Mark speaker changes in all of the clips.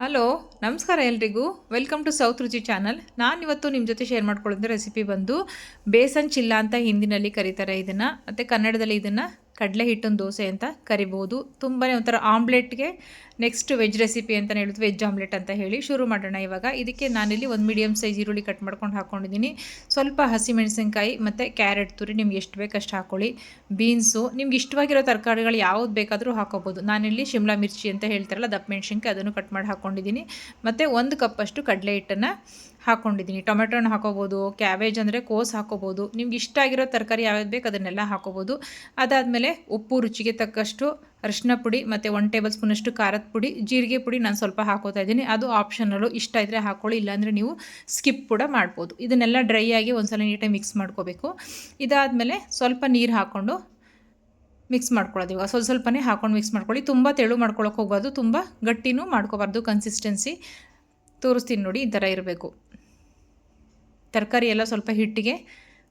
Speaker 1: Hello, ನಮಸ್ಕಾರ ಎಲ್ರಿಗೂ. Welcome to south ರುಚಿ ಚಾನಲ್. ನಾನಿವತ್ತು ನಿಮ್ಮ ಜೊತೆ ಶೇರ್ ಮಾಡ್ಕೊಳ್ಳೋದು ರೆಸಿಪಿ ಬಂದು ಬೇಸನ್ ಚಿಲ್ಲ ಅಂತ ಹಿಂದಿನಲ್ಲಿ ಕರೀತಾರೆ ಇದನ್ನು, ಮತ್ತು ಕನ್ನಡದಲ್ಲಿ ಇದನ್ನು ಕಡಲೆ ಹಿಟ್ಟಿನ ದೋಸೆ ಅಂತ ಕರಿಬೋದು. ತುಂಬಾ ಒಂಥರ ಆಮ್ಲೆಟ್ಗೆ ನೆಕ್ಸ್ಟ್ ವೆಜ್ ರೆಸಿಪಿ ಅಂತಲೇ ಹೇಳೋದು, ವೆಜ್ ಆಮ್ಲೆಟ್ ಅಂತ ಹೇಳಿ ಶುರು ಮಾಡೋಣ ಇವಾಗ. ಇದಕ್ಕೆ ನಾನಿಲ್ಲಿ ಒಂದು ಮೀಡಿಯಮ್ ಸೈಜ್ ಈರುಳ್ಳಿ ಕಟ್ ಮಾಡ್ಕೊಂಡು ಹಾಕ್ಕೊಂಡಿದ್ದೀನಿ. ಸ್ವಲ್ಪ ಹಸಿಮೆಣಸಿನ್ಕಾಯಿ ಮತ್ತು ಕ್ಯಾರೆಟ್ ತುರಿ ನಿಮ್ಗೆ ಎಷ್ಟು ಬೇಕಷ್ಟು ಹಾಕ್ಕೊಳ್ಳಿ. ಬೀನ್ಸು ನಿಮ್ಗೆ ಇಷ್ಟವಾಗಿರೋ ತರಕಾರಿಗಳು ಯಾವ್ದು ಬೇಕಾದರೂ ಹಾಕೋಬೋದು. ನಾನಿಲ್ಲಿ ಶಿಮ್ಲಾ ಮಿರ್ಚಿ ಅಂತ ಹೇಳ್ತಾರಲ್ಲ, ದಪ್ಪ ಮೆಣಸಿನ್ಕಾಯಿ, ಅದನ್ನು ಕಟ್ ಮಾಡಿ ಹಾಕ್ಕೊಂಡಿದ್ದೀನಿ. ಮತ್ತು 1 ಕಪ್ಪಷ್ಟು ಕಡಲೆ ಹಿಟ್ಟನ್ನು ಹಾಕ್ಕೊಂಡಿದ್ದೀನಿ. ಟೊಮೆಟೊನ ಹಾಕೋಬೋದು, ಕ್ಯಾಬೇಜ್ ಅಂದರೆ ಕೋಸ್ ಹಾಕೋಬೋದು. ನಿಮ್ಗೆ ಇಷ್ಟ ಆಗಿರೋ ತರಕಾರಿ ಯಾವ್ದು ಬೇಕು ಅದನ್ನೆಲ್ಲ ಹಾಕೋಬೋದು. ಅದಾದಮೇಲೆ ಉಪ್ಪು, ರುಚಿಗೆ ತಕ್ಕಷ್ಟು ಅರಿಶಿನ ಪುಡಿ, ಮತ್ತು 1 ಟೇಬಲ್ ಸ್ಪೂನಷ್ಟು ಖಾರದ ಪುಡಿ, ಜೀರಿಗೆ ಪುಡಿ ನಾನು ಸ್ವಲ್ಪ ಹಾಕೋತಾ ಇದ್ದೀನಿ. ಅದು ಆಪ್ಷನಲ್ಲು, ಇಷ್ಟ ಇದ್ದರೆ ಹಾಕ್ಕೊಳ್ಳಿ, ಇಲ್ಲಾಂದರೆ ನೀವು ಸ್ಕಿಪ್ ಕೂಡ ಮಾಡ್ಬೋದು. ಇದನ್ನೆಲ್ಲ ಡ್ರೈ ಆಗಿ ಒಂದ್ಸಲ ನೀಟಾಗಿ ಮಿಕ್ಸ್ ಮಾಡ್ಕೋಬೇಕು. ಇದಾದಮೇಲೆ ಸ್ವಲ್ಪ ನೀರು ಹಾಕ್ಕೊಂಡು ಮಿಕ್ಸ್ ಮಾಡ್ಕೊಳ್ಳೋದು. ಇವಾಗ ಸ್ವಲ್ಪನೇ ಹಾಕ್ಕೊಂಡು ಮಿಕ್ಸ್ ಮಾಡ್ಕೊಳ್ಳಿ. ತುಂಬ ತೆಳು ಮಾಡ್ಕೊಳ್ಳೋಕೆ ಹೋಗ್ಬಾರ್ದು, ತುಂಬ ಗಟ್ಟಿನೂ ಮಾಡ್ಕೋಬಾರ್ದು. ಕನ್ಸಿಸ್ಟೆನ್ಸಿ ತೋರಿಸ್ತೀನಿ ನೋಡಿ, ಈ ಥರ ಇರಬೇಕು. ತರಕಾರಿ ಎಲ್ಲ ಸ್ವಲ್ಪ ಹಿಟ್ಟಿಗೆ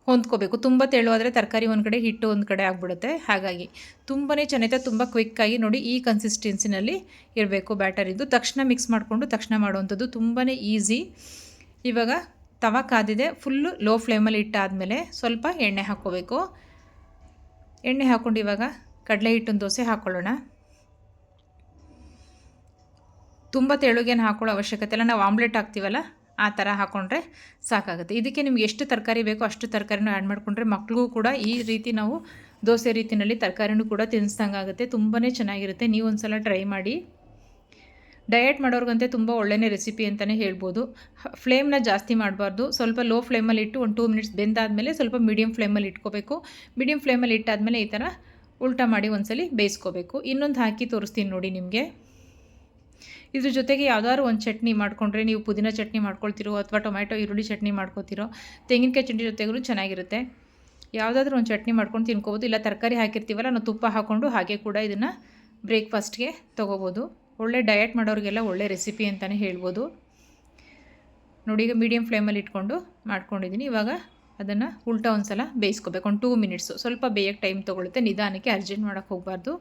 Speaker 1: ಹೊಂದ್ಕೋಬೇಕು. ತುಂಬ ತೆಳು ಆದರೆ ತರಕಾರಿ ಒಂದು ಕಡೆ, ಹಿಟ್ಟು ಒಂದು ಕಡೆ ಆಗಿಬಿಡುತ್ತೆ. ಹಾಗಾಗಿ ತುಂಬಾ ಚೆನ್ನಾಗಿದೆ, ತುಂಬ ಕ್ವಿಕ್ಕಾಗಿ ನೋಡಿ ಈ ಕನ್ಸಿಸ್ಟೆನ್ಸಿನಲ್ಲಿ ಇರಬೇಕು ಬ್ಯಾಟರ್. ಇದು ತಕ್ಷಣ ಮಿಕ್ಸ್ ಮಾಡಿಕೊಂಡು ತಕ್ಷಣ ಮಾಡುವಂಥದ್ದು, ತುಂಬಾ ಈಸಿ. ಇವಾಗ ತವ ಕಾದಿದೆ, ಫುಲ್ಲು ಲೋ ಫ್ಲೇಮಲ್ಲಿ ಇಟ್ಟಾದಮೇಲೆ ಸ್ವಲ್ಪ ಎಣ್ಣೆ ಹಾಕ್ಕೋಬೇಕು. ಎಣ್ಣೆ ಹಾಕ್ಕೊಂಡು ಇವಾಗ ಕಡಲೆ ಹಿಟ್ಟಿನ ದೋಸೆ ಹಾಕ್ಕೊಳ್ಳೋಣ. ತುಂಬ ತೆಳುಗೇನು ಹಾಕ್ಕೊಳ್ಳೋ ಅವಶ್ಯಕತೆ ಇಲ್ಲ, ನಾವು ಆಮ್ಲೆಟ್ ಹಾಕ್ತೀವಲ್ಲ ಆ ಥರ ಹಾಕ್ಕೊಂಡ್ರೆ ಸಾಕಾಗುತ್ತೆ. ಇದಕ್ಕೆ ನಿಮ್ಗೆ ಎಷ್ಟು ತರಕಾರಿ ಬೇಕೋ ಅಷ್ಟು ತರಕಾರಿನೂ ಆ್ಯಡ್ ಮಾಡಿಕೊಂಡ್ರೆ ಮಕ್ಳಿಗೂ ಕೂಡ ಈ ರೀತಿ ನಾವು ದೋಸೆ ರೀತಿಯಲ್ಲಿ ತರಕಾರಿನೂ ಕೂಡ ತಿನ್ನಿಸ್ದಂಗೆ ಆಗುತ್ತೆ. ತುಂಬಾ ಚೆನ್ನಾಗಿರುತ್ತೆ. ನೀವು ಒಂದು ಸಲ ಟ್ರೈ ಮಾಡಿ. ಡಯಟ್ ಮಾಡೋರ್ಗಂತೆ ತುಂಬ ಒಳ್ಳೆಯೇ ರೆಸಿಪಿ ಅಂತಲೇ ಹೇಳ್ಬೋದು. ಫ್ಲೇಮ್ನ ಜಾಸ್ತಿ ಮಾಡಬಾರ್ದು, ಸ್ವಲ್ಪ ಲೋ ಫ್ಲೇಮಲ್ಲಿ ಇಟ್ಟು ಒಂದು 2 ಮಿನಿಟ್ಸ್ ಬೆಂದಾದಮೇಲೆ ಸ್ವಲ್ಪ ಮೀಡಿಯಮ್ ಫ್ಲೇಮಲ್ಲಿ ಇಟ್ಕೋಬೇಕು. ಮೀಡಿಯಮ್ ಫ್ಲೇಮಲ್ಲಿ ಇಟ್ಟಾದಮೇಲೆ ಈ ಥರ ಉಲ್ಟಾ ಮಾಡಿ ಒಂದ್ಸಲಿ ಬೇಯಿಸ್ಕೋಬೇಕು. ಇನ್ನೊಂದು ಹಾಕಿ ತೋರಿಸ್ತೀನಿ ನೋಡಿ ನಿಮಗೆ. ಇದ್ರ ಜೊತೆಗೆ ಯಾವ್ದಾದ್ರು ಒಂದು ಚಟ್ನಿ ಮಾಡಿಕೊಂಡ್ರೆ, ನೀವು ಪುದೀನ ಚಟ್ನಿ ಮಾಡ್ಕೊಳ್ತಿರೋ ಅಥವಾ ಟೊಮ್ಯಾಟೊ ಈರುಳ್ಳಿ ಚಟ್ನಿ ಮಾಡ್ಕೊತಿರೋ, ತೆಂಗಿನಕಾಯಿ ಚಟ್ನಿ ಜೊತೆಗೂ ಚೆನ್ನಾಗಿರುತ್ತೆ. ಯಾವುದಾದ್ರೂ ಒಂದು ಚಟ್ನಿ ಮಾಡ್ಕೊಂಡು ತಿನ್ಕೋಬೋದು. ಇಲ್ಲ ತರಕಾರಿ ಹಾಕಿರ್ತೀವಲ್ಲ, ನಾವು ತುಪ್ಪ ಹಾಕ್ಕೊಂಡು ಹಾಗೆ ಕೂಡ ಇದನ್ನು ಬ್ರೇಕ್ಫಾಸ್ಟ್ಗೆ ತೊಗೋಬೋದು. ಒಳ್ಳೆ ಡಯಟ್ ಮಾಡೋರಿಗೆಲ್ಲ ಒಳ್ಳೆ ರೆಸಿಪಿ ಅಂತಲೇ ಹೇಳ್ಬೋದು. ನೋಡಿ, ಈಗ ಮೀಡಿಯಮ್ ಫ್ಲೇಮಲ್ಲಿ ಇಟ್ಕೊಂಡು ಮಾಡ್ಕೊಂಡಿದ್ದೀನಿ. ಇವಾಗ ಅದನ್ನು ಉಲ್ಟಾ ಒಂದು ಸಲ ಬೇಯಿಸ್ಕೋಬೇಕು, ಒಂದು 2 ಮಿನಿಟ್ಸು. ಸ್ವಲ್ಪ ಬೇಯಕ್ಕೆ ಟೈಮ್ ತೊಗೊಳುತ್ತೆ, ನಿಧಾನಕ್ಕೆ, ಅರ್ಜೆಂಟ್ ಮಾಡೋಕ್ಕೆ ಹೋಗಬಾರ್ದು.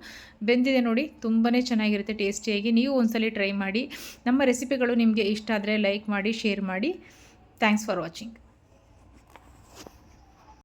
Speaker 1: ಬೆಂದಿದೆ ನೋಡಿ, ತುಂಬಾ ಚೆನ್ನಾಗಿರುತ್ತೆ ಟೇಸ್ಟಿಯಾಗಿ. ನೀವು ಒಂದ್ಸಲ ಟ್ರೈ ಮಾಡಿ. ನಮ್ಮ ರೆಸಿಪಿಗಳು ನಿಮಗೆ ಇಷ್ಟ ಆದರೆ ಲೈಕ್ ಮಾಡಿ, ಶೇರ್ ಮಾಡಿ. Thanks for watching.